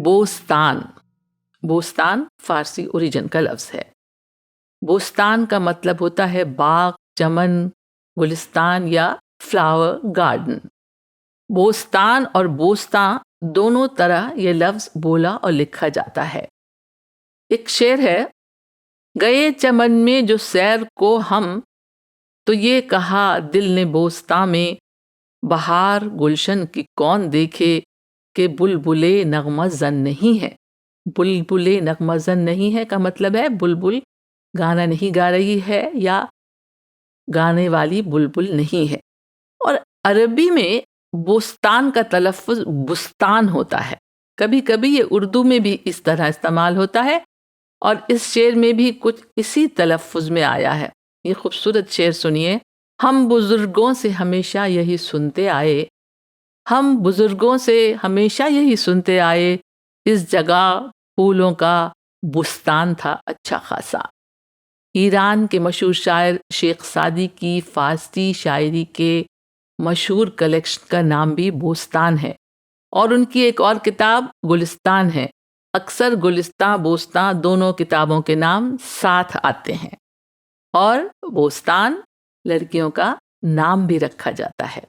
بوستان، بوستان فارسی origin کا لفظ ہے۔ بوستان کا مطلب ہوتا ہے باغ، چمن، گلستان یا فلاور گارڈن۔ بوستان اور بوستان دونوں طرح یہ لفظ بولا اور لکھا جاتا ہے۔ ایک شعر ہے، گئے چمن میں جو سیر کو ہم، تو یہ کہا دل نے بوستان میں، بہار گلشن کی کون دیکھے کہ بلبلے نغمہ زن نہیں ہے۔ بلبلے نغمہ زن نہیں ہے کا مطلب ہے بلبل گانا نہیں گا رہی ہے یا گانے والی بلبل نہیں ہے۔ اور عربی میں بوستان کا تلفظ بستان ہوتا ہے، کبھی کبھی یہ اردو میں بھی اس طرح استعمال ہوتا ہے، اور اس شعر میں بھی کچھ اسی تلفظ میں آیا ہے۔ یہ خوبصورت شعر سنیے، ہم بزرگوں سے ہمیشہ یہی سنتے آئے، ہم بزرگوں سے ہمیشہ یہی سنتے آئے، اس جگہ پھولوں کا بستان تھا اچھا خاصا۔ ایران کے مشہور شاعر شیخ سعدی کی فارسی شاعری کے مشہور کلیکشن کا نام بھی بوستان ہے، اور ان کی ایک اور کتاب گلستان ہے۔ اکثر گلستان بوستان دونوں کتابوں کے نام ساتھ آتے ہیں، اور بوستان لڑکیوں کا نام بھی رکھا جاتا ہے۔